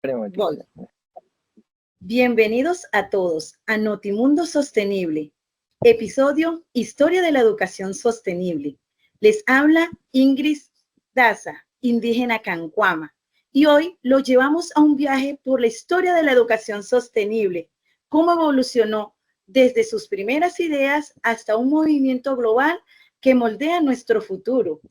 Voy. Bienvenidos a todos a Notimundo Sostenible, episodio Historia de la Educación Sostenible. Les habla Ingrid Daza, indígena Cancuama, y hoy los llevamos a un viaje por la historia de la educación sostenible, cómo evolucionó desde sus primeras ideas hasta un movimiento global que moldea nuestro futuro,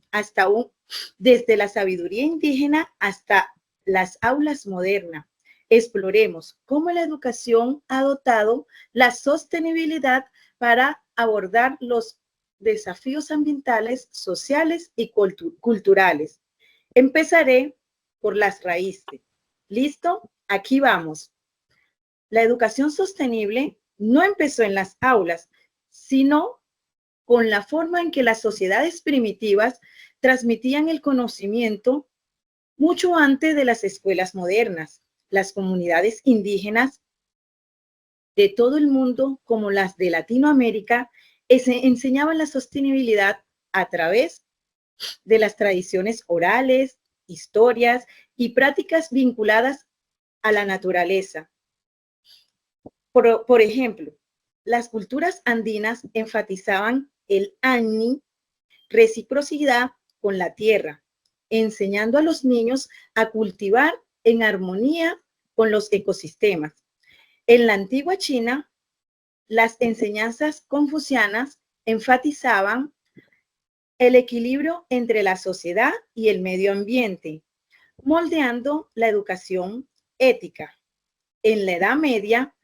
desde la sabiduría indígena hasta las aulas modernas. Exploremos cómo la educación ha dotado la sostenibilidad para abordar los desafíos ambientales, sociales y culturales. Empezaré por las raíces. ¿Listo? Aquí vamos. La educación sostenible no empezó en las aulas, sino con la forma en que las sociedades primitivas transmitían el conocimiento mucho antes de las escuelas modernas. Las comunidades indígenas de todo el mundo, como las de Latinoamérica, enseñaban la sostenibilidad a través de las tradiciones orales, historias y prácticas vinculadas a la naturaleza. Por ejemplo, las culturas andinas enfatizaban el ANI, reciprocidad con la tierra, enseñando a los niños a cultivar en armonía con los ecosistemas. En la antigua China, las enseñanzas confucianas enfatizaban el equilibrio entre la sociedad y el medio ambiente, moldeando la educación ética. En la Edad Media,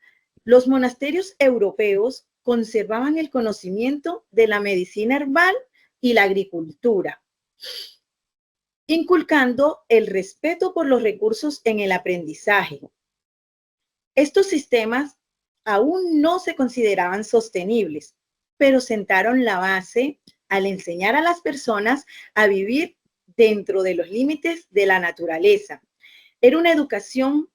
los monasterios europeos conservaban el conocimiento de la medicina herbal y la agricultura, inculcando el respeto por los recursos en el aprendizaje. Estos sistemas aún no se consideraban sostenibles, pero sentaron la base al enseñar a las personas a vivir dentro de los límites de la naturaleza. Era una educación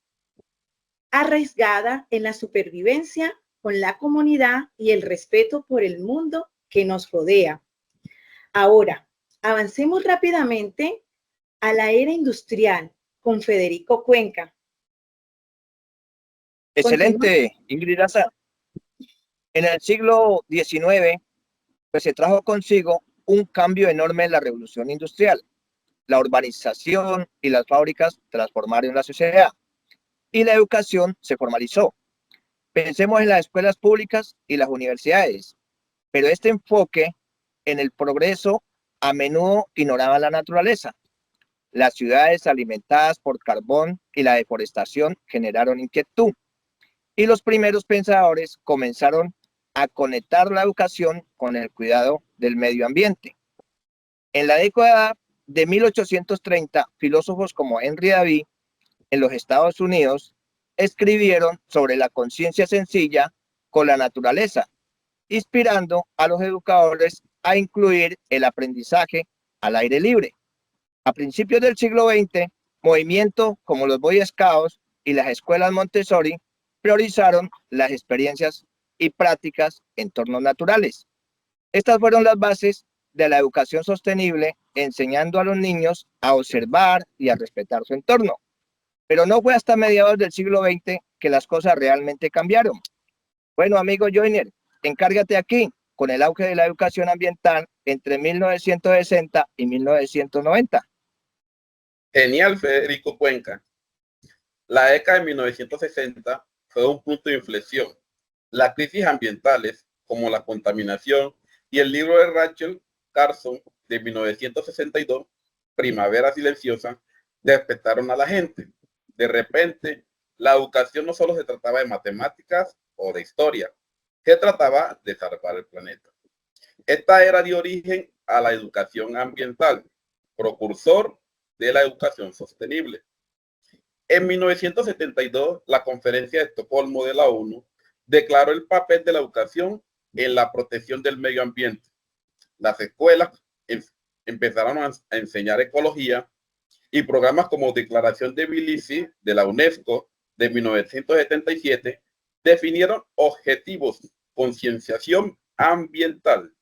arriesgada en la supervivencia con la comunidad y el respeto por el mundo que nos rodea. Ahora, avancemos rápidamente a la era industrial con Federico Cuenca. Excelente, Ingrid Daza. En el siglo XIX, pues se trajo consigo un cambio enorme en la revolución industrial. La urbanización y las fábricas transformaron la sociedad y la educación se formalizó. Pensemos en las escuelas públicas y las universidades, pero este enfoque en el progreso a menudo ignoraba la naturaleza. Las ciudades alimentadas por carbón y la deforestación generaron inquietud, y los primeros pensadores comenzaron a conectar la educación con el cuidado del medio ambiente. En la década de 1830, filósofos como Henry David en los Estados Unidos escribieron sobre la conciencia sencilla con la naturaleza, inspirando a los educadores a incluir el aprendizaje al aire libre. A principios del siglo XX, movimientos como los Boy Scouts y las escuelas Montessori priorizaron las experiencias y prácticas en entornos naturales. Estas fueron las bases de la educación sostenible, enseñando a los niños a observar y a respetar su entorno. Pero no fue hasta mediados del siglo XX que las cosas realmente cambiaron. Bueno, amigo Joiner, encárgate aquí con el auge de la educación ambiental entre 1960 y 1990. Genial, Federico Cuenca. La década de 1960 fue un punto de inflexión. Las crisis ambientales, como la contaminación, y el libro de Rachel Carson de 1962, Primavera Silenciosa, despertaron a la gente. De repente, la educación no solo se trataba de matemáticas o de historia, se trataba de salvar el planeta. Esta era dio origen a la educación ambiental, precursor de la educación sostenible. En 1972, la Conferencia de Estocolmo de la ONU declaró el papel de la educación en la protección del medio ambiente. Las escuelas empezaron a enseñar ecología y programas como Declaración de Tbilisi de la UNESCO de 1977 definieron objetivos, concienciación ambiental.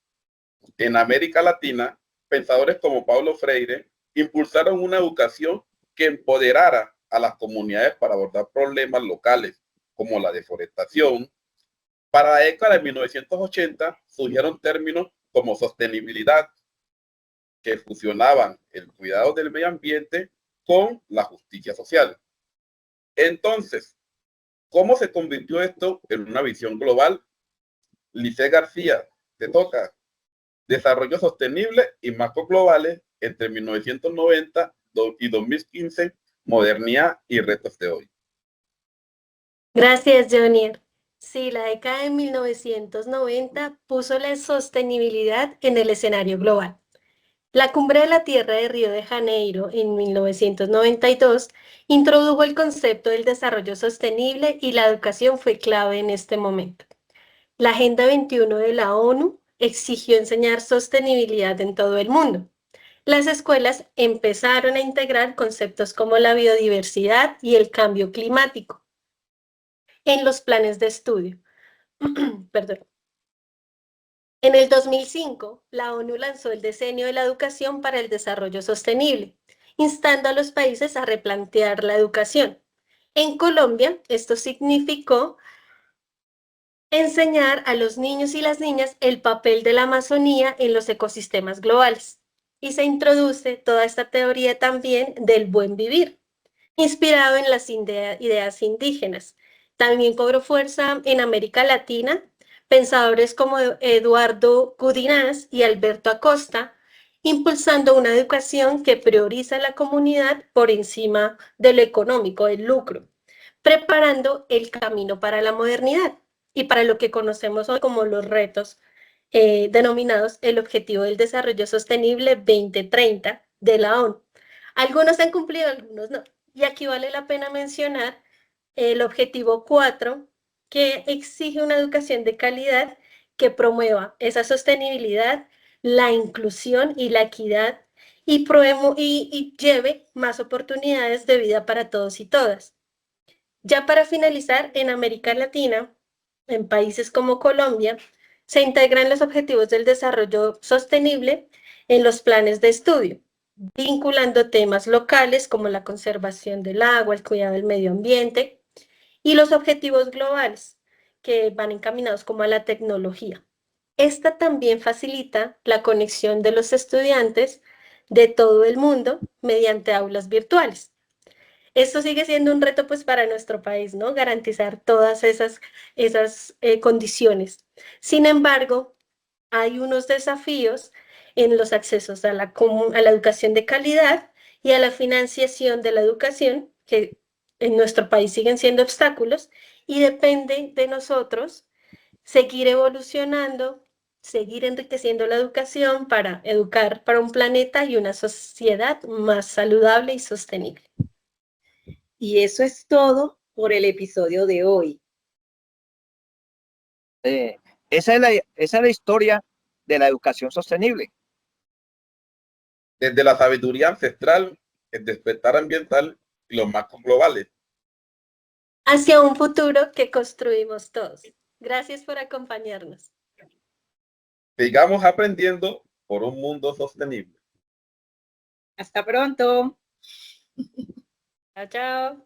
En América Latina, pensadores como Paulo Freire impulsaron una educación que empoderara a las comunidades para abordar problemas locales como la deforestación. Para la década de 1980 surgieron términos como sostenibilidad, que fusionaban el cuidado del medio ambiente con la justicia social. Entonces, ¿cómo se convirtió esto en una visión global? Lice García, te toca. Desarrollo sostenible y marcos globales entre 1990 y 2015, modernidad y retos de hoy. Gracias, Jonier. Sí, la década de 1990 puso la sostenibilidad en el escenario global. La Cumbre de la Tierra de Río de Janeiro en 1992 introdujo el concepto del desarrollo sostenible y la educación fue clave en este momento. La Agenda 21 de la ONU exigió enseñar sostenibilidad en todo el mundo. Las escuelas empezaron a integrar conceptos como la biodiversidad y el cambio climático en los planes de estudio. Perdón. En el 2005, la ONU lanzó el Diseño de la Educación para el Desarrollo Sostenible, instando a los países a replantear la educación. En Colombia, esto significó enseñar a los niños y las niñas el papel de la Amazonía en los ecosistemas globales. Y se introduce toda esta teoría también del buen vivir, inspirado en las ideas indígenas. También cobró fuerza en América Latina. Pensadores como Eduardo Gudinás y Alberto Acosta, impulsando una educación que prioriza la comunidad por encima de lo económico, el lucro, preparando el camino para la modernidad y para lo que conocemos hoy como los retos denominados el Objetivo del Desarrollo Sostenible 2030 de la ONU. Algunos han cumplido, algunos no. Y aquí vale la pena mencionar el objetivo 4, que exige una educación de calidad que promueva esa sostenibilidad, la inclusión y la equidad y lleve más oportunidades de vida para todos y todas. Ya para finalizar, en América Latina, en países como Colombia, se integran los objetivos del desarrollo sostenible en los planes de estudio, vinculando temas locales como la conservación del agua, el cuidado del medio ambiente, y los objetivos globales, que van encaminados como a la tecnología. Esta también facilita la conexión de los estudiantes de todo el mundo mediante aulas virtuales. Esto sigue siendo un reto pues para nuestro país, ¿no? Garantizar todas esas condiciones. Sin embargo, hay unos desafíos en los accesos a la educación de calidad y a la financiación de la educación, que en nuestro país siguen siendo obstáculos, y depende de nosotros seguir evolucionando, seguir enriqueciendo la educación para educar para un planeta y una sociedad más saludable y sostenible. Y eso es todo por el episodio de hoy. Esa es la historia de la educación sostenible. Desde la sabiduría ancestral, el despertar ambiental y los marcos globales. Hacia un futuro que construimos todos. Gracias por acompañarnos. Sigamos aprendiendo por un mundo sostenible. Hasta pronto. Chao, chao.